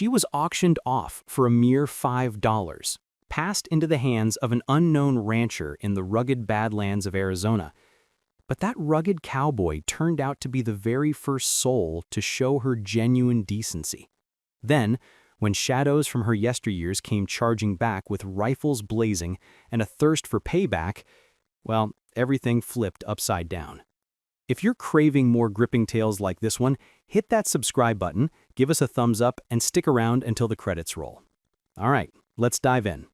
She was auctioned off for a mere $5, passed into the hands of an unknown rancher in the rugged Badlands of Arizona. But that rugged cowboy turned out to be the very first soul to show her genuine decency. Then, when shadows from her yesteryears came charging back with rifles blazing and a thirst for payback, well, everything flipped upside down. If you're craving more gripping tales like this one, hit that subscribe button, give us a thumbs up, and stick around until the credits roll. All right, let's dive in.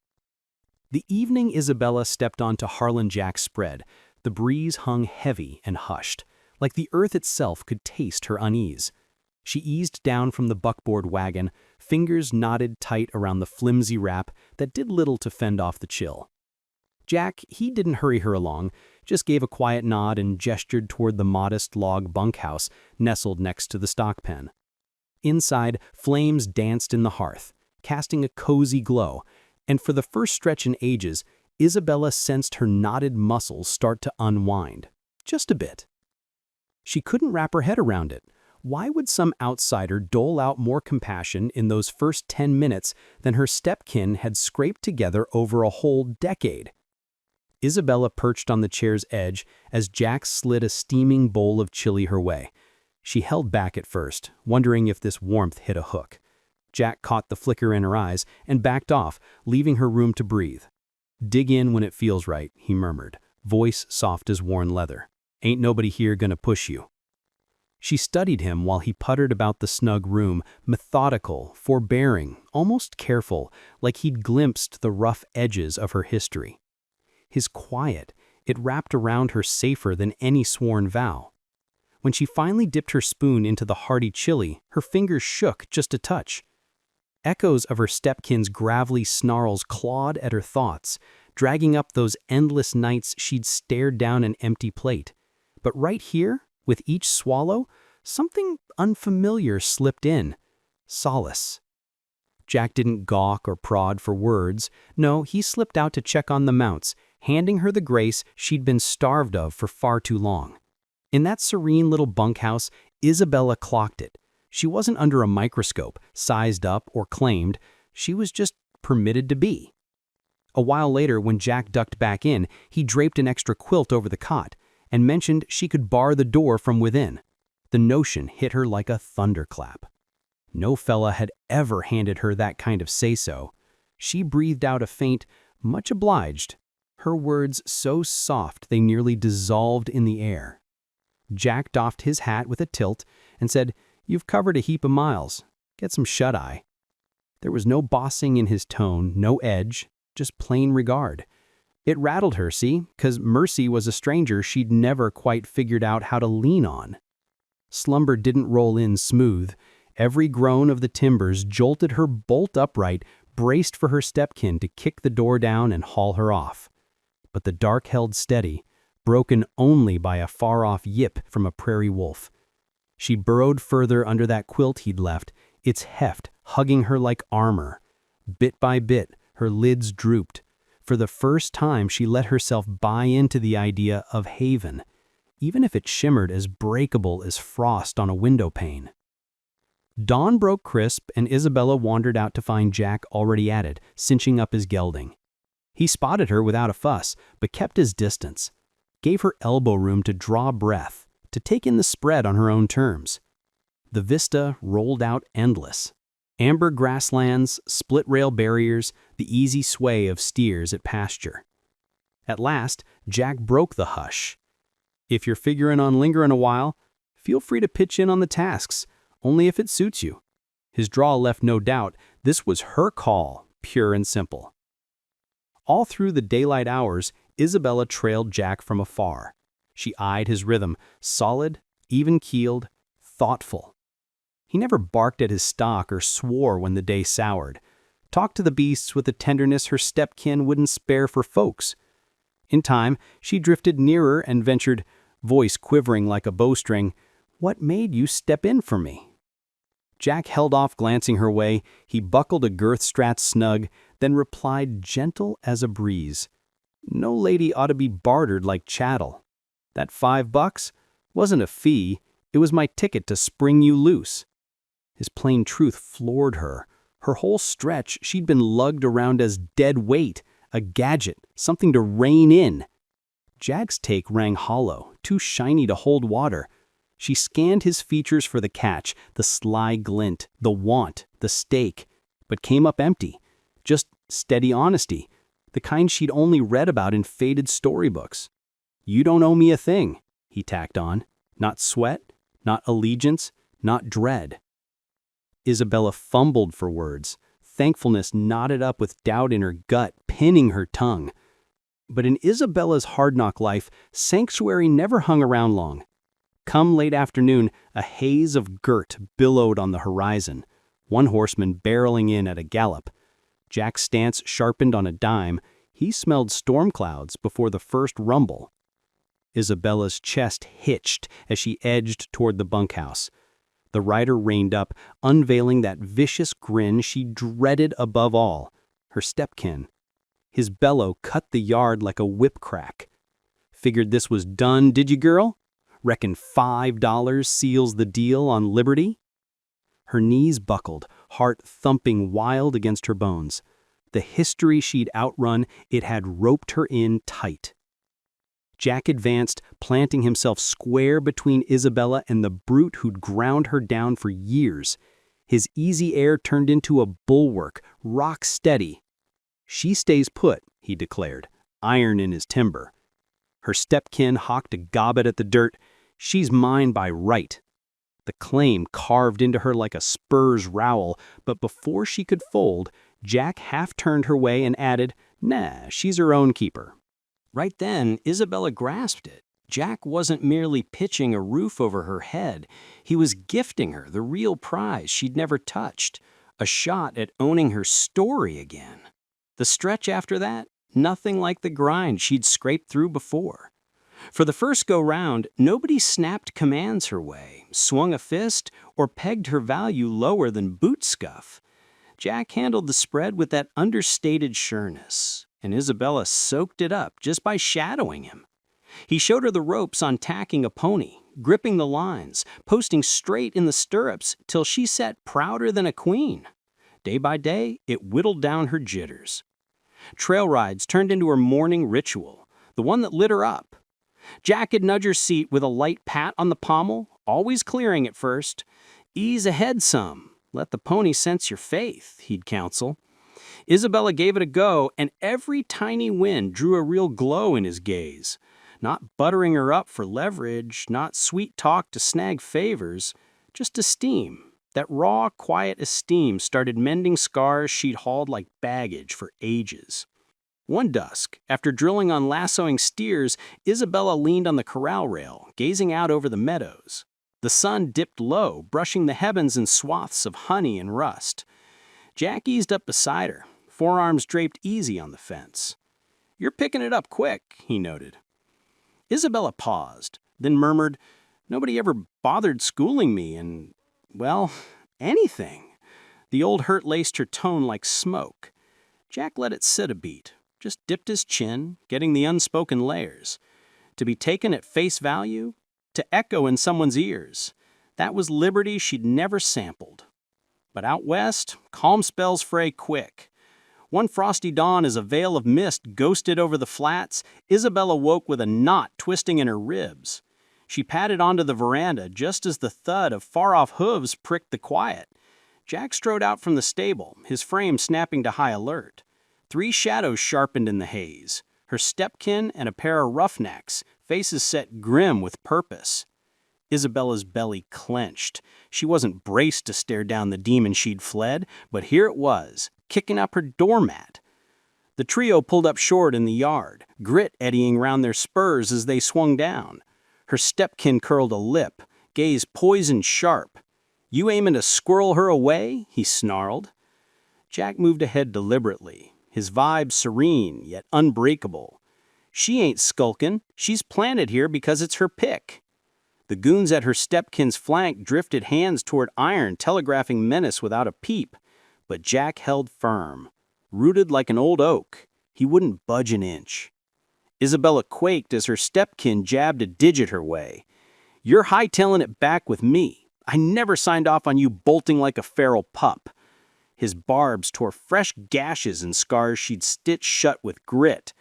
The evening Isabella stepped onto Harlan Jack's spread, the breeze hung heavy and hushed, like the earth itself could taste her unease. She eased down from the buckboard wagon, fingers knotted tight around the flimsy wrap that did little to fend off the chill. Jack, he didn't hurry her along, just gave a quiet nod and gestured toward the modest log bunkhouse nestled next to the stock pen. Inside, flames danced in the hearth, casting a cozy glow, and for the first stretch in ages, Isabella sensed her knotted muscles start to unwind, just a bit. She couldn't wrap her head around it. Why would some outsider dole out more compassion in those first 10 minutes than her stepkin had scraped together over a whole decade? Isabella perched on the chair's edge as Jack slid a steaming bowl of chili her way. She held back at first, wondering if this warmth hit a hook. Jack caught the flicker in her eyes and backed off, leaving her room to breathe. "Dig in when it feels right," he murmured, voice soft as worn leather. "Ain't nobody here gonna push you." She studied him while he puttered about the snug room, methodical, forbearing, almost careful, like he'd glimpsed the rough edges of her history. His quiet, it wrapped around her safer than any sworn vow. When she finally dipped her spoon into the hearty chili, her fingers shook just a touch. Echoes of her stepkin's gravelly snarls clawed at her thoughts, dragging up those endless nights she'd stared down an empty plate. But right here, with each swallow, something unfamiliar slipped in. Solace. Jack didn't gawk or prod for words. No, he slipped out to check on the mounts, handing her the grace she'd been starved of for far too long. In that serene little bunkhouse, Isabella clocked it. She wasn't under a microscope, sized up, or claimed. She was just permitted to be. A while later, when Jack ducked back in, he draped an extra quilt over the cot and mentioned she could bar the door from within. The notion hit her like a thunderclap. No fella had ever handed her that kind of say-so. She breathed out a faint, "Much obliged," her words so soft they nearly dissolved in the air. Jack doffed his hat with a tilt and said, "You've covered a heap of miles. Get some shut-eye." There was no bossing in his tone, no edge, just plain regard. It rattled her, see, 'cause Mercy was a stranger she'd never quite figured out how to lean on. Slumber didn't roll in smooth. Every groan of the timbers jolted her bolt upright, braced for her stepkin to kick the door down and haul her off. But the dark held steady, broken only by a far-off yip from a prairie wolf. She burrowed further under that quilt he'd left, its heft hugging her like armor. Bit by bit, her lids drooped. For the first time, she let herself buy into the idea of haven, even if it shimmered as breakable as frost on a window pane. Dawn broke crisp, and Isabella wandered out to find Jack already at it, cinching up his gelding. He spotted her without a fuss, but kept his distance. Gave her elbow room to draw breath, to take in the spread on her own terms. The vista rolled out endless. Amber grasslands, split-rail barriers, the easy sway of steers at pasture. At last, Jack broke the hush. "If you're figuring on lingering a while, feel free to pitch in on the tasks, only if it suits you." His drawl left no doubt this was her call, pure and simple. All through the daylight hours, Isabella trailed Jack from afar. She eyed his rhythm, solid, even-keeled, thoughtful. He never barked at his stock or swore when the day soured. Talked to the beasts with a tenderness her stepkin wouldn't spare for folks. In time, she drifted nearer and ventured, voice quivering like a bowstring, "What made you step in for me?" Jack held off, glancing her way. He buckled a girth strat snug, then replied gentle as a breeze, "No lady ought to be bartered like chattel. That $5 wasn't a fee, it was my ticket to spring you loose." His plain truth floored her, Her whole stretch, she'd been lugged around as dead weight, a gadget, something to rein in. Jack's take rang hollow, too shiny to hold water. She scanned his features for the catch, the sly glint, the want, the stake, but came up empty. Just steady honesty, the kind she'd only read about in faded storybooks. "You don't owe me a thing," he tacked on. Not sweat, not allegiance, not dread. Isabella fumbled for words. Thankfulness knotted up with doubt in her gut, pinning her tongue. But in Isabella's hard-knock life, sanctuary never hung around long. Come late afternoon, a haze of girt billowed on the horizon, one horseman barreling in at a gallop. Jack's stance sharpened on a dime. He smelled storm clouds before the first rumble. Isabella's chest hitched as she edged toward the bunkhouse. The rider reined up, unveiling that vicious grin she dreaded above all, her stepkin. His bellow cut the yard like a whip crack. "Figured this was done, did you, girl? Reckon $5 seals the deal on liberty?" Her knees buckled, heart thumping wild against her bones. The history she'd outrun, it had roped her in tight. Jack advanced, planting himself square between Isabella and the brute who'd ground her down for years. His easy air turned into a bulwark, rock steady. "She stays put," he declared, iron in his timber. Her stepkin hawked a gobbet at the dirt. "She's mine by right." The claim carved into her like a spur's rowel, but before she could fold, Jack half turned her way and added, "Nah, she's her own keeper." Right then, Isabella grasped it. Jack wasn't merely pitching a roof over her head. He was gifting her the real prize she'd never touched, a shot at owning her story again. The stretch after that, nothing like the grind she'd scraped through before. For the first go-round, nobody snapped commands her way, swung a fist, or pegged her value lower than boot scuff. Jack handled the spread with that understated sureness, and Isabella soaked it up just by shadowing him. He showed her the ropes on tacking a pony, gripping the lines, posting straight in the stirrups till she sat prouder than a queen. Day by day, it whittled down her jitters. Trail rides turned into her morning ritual, the one that lit her up. Jack would nudge her seat with a light pat on the pommel, always clearing at first. "Ease ahead some. Let the pony sense your faith," he'd counsel. Isabella gave it a go, and every tiny win drew a real glow in his gaze. Not buttering her up for leverage, not sweet talk to snag favors, just esteem. That raw, quiet esteem started mending scars she'd hauled like baggage for ages. One dusk, after drilling on lassoing steers, Isabella leaned on the corral rail, gazing out over the meadows. The sun dipped low, brushing the heavens in swaths of honey and rust. Jack eased up beside her, forearms draped easy on the fence. "You're picking it up quick," he noted. Isabella paused, then murmured, "Nobody ever bothered schooling me in, well, anything." The old hurt laced her tone like smoke. Jack let it sit a beat, just dipped his chin, getting the unspoken layers. To be taken at face value, to echo in someone's ears, that was liberty she'd never sampled. But out west, calm spells fray quick. One frosty dawn as a veil of mist ghosted over the flats, Isabella woke with a knot twisting in her ribs. She padded onto the veranda just as the thud of far-off hooves pricked the quiet. Jack strode out from the stable, his frame snapping to high alert. 3 shadows sharpened in the haze, her stepkin and a pair of roughnecks, faces set grim with purpose. Isabella's belly clenched. She wasn't braced to stare down the demon she'd fled, but here it was, kicking up her doormat. The trio pulled up short in the yard, grit eddying round their spurs as they swung down. Her stepkin curled a lip, gaze poison sharp. "You aimin' to squirrel her away?" he snarled. Jack moved ahead deliberately, his vibe serene yet unbreakable. "She ain't skulkin', she's planted here because it's her pick." The goons at her stepkin's flank drifted hands toward iron, telegraphing menace without a peep. But Jack held firm. Rooted like an old oak, he wouldn't budge an inch. Isabella quaked as her stepkin jabbed a digit her way. "You're hightailing it back with me. I never signed off on you bolting like a feral pup." His barbs tore fresh gashes and scars she'd stitched shut with grit.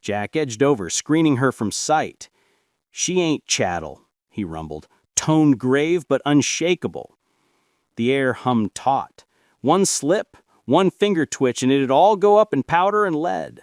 Jack edged over, screening her from sight. "She ain't chattel," he rumbled, tone grave but unshakable. The air hummed taut. One slip, one finger twitch, and it'd all go up in powder and lead.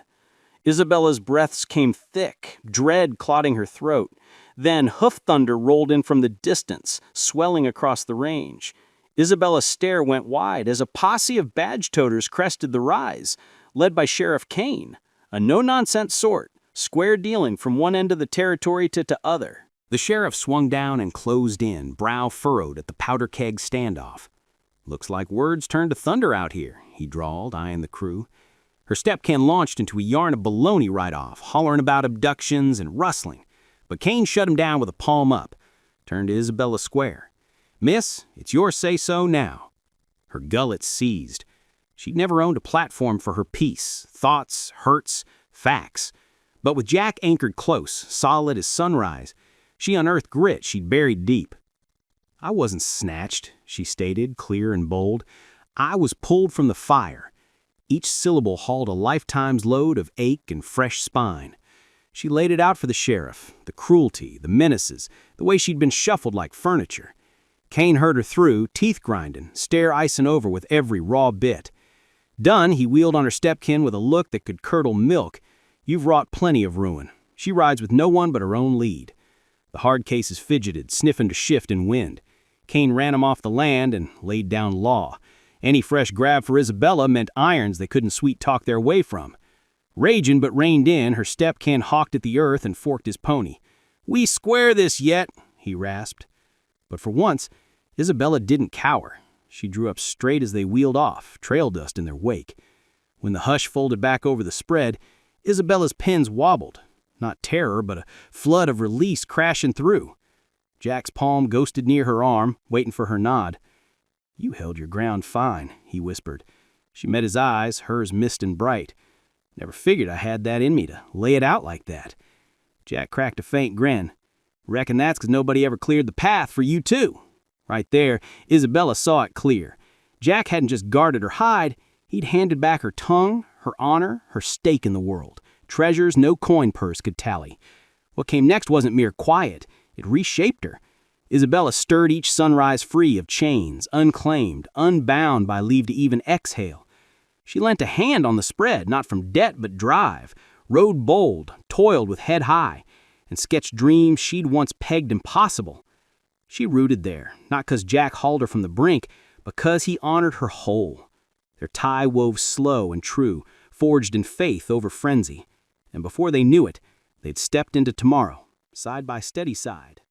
Isabella's breaths came thick, dread clotting her throat. Then hoof thunder rolled in from the distance, swelling across the range. Isabella's stare went wide as a posse of badge-toters crested the rise, led by Sheriff Kane, a no-nonsense sort, square dealing from one end of the territory to other. The sheriff swung down and closed in, brow furrowed at the powder keg standoff. "Looks like words turned to thunder out here," he drawled, eyeing the crew. Her stepkin launched into a yarn of baloney right off, hollering about abductions and rustling. But Kane shut him down with a palm up, turned to Isabella square. "Miss, it's your say-so now." Her gullet seized. She'd never owned a platform for her peace, thoughts, hurts, facts. But with Jack anchored close, solid as sunrise, she unearthed grit she'd buried deep. "I wasn't snatched," she stated, clear and bold. "I was pulled from the fire." Each syllable hauled a lifetime's load of ache and fresh spine. She laid it out for the sheriff, the cruelty, the menaces, the way she'd been shuffled like furniture. Kane heard her through, teeth grinding, stare icing over with every raw bit. Done, he wheeled on her stepkin with a look that could curdle milk. "You've wrought plenty of ruin. She rides with no one but her own lead." The hard cases fidgeted, sniffing to shift in wind. Kane ran him off the land and laid down law. Any fresh grab for Isabella meant irons they couldn't sweet-talk their way from. Raging but reined in, her stepkin hawked at the earth and forked his pony. "We square this yet," he rasped. But for once, Isabella didn't cower. She drew up straight as they wheeled off, trail dust in their wake. When the hush folded back over the spread, Isabella's pins wobbled. Not terror, but a flood of release crashing through. Jack's palm ghosted near her arm, waiting for her nod. "You held your ground fine," he whispered. She met his eyes, hers mist and bright. "Never figured I had that in me to lay it out like that." Jack cracked a faint grin. "Reckon that's 'cause nobody ever cleared the path for you too." Right there, Isabella saw it clear. Jack hadn't just guarded her hide, he'd handed back her tongue, her honor, her stake in the world. Treasures no coin purse could tally. What came next wasn't mere quiet, it reshaped her. Isabella stirred each sunrise free of chains, unclaimed, unbound by leave to even exhale. She lent a hand on the spread, not from debt but drive, rode bold, toiled with head high, and sketched dreams she'd once pegged impossible. She rooted there, not 'cause Jack hauled her from the brink, but 'cause he honored her whole. Their tie wove slow and true, forged in faith over frenzy. And before they knew it, they'd stepped into tomorrow, side by steady side.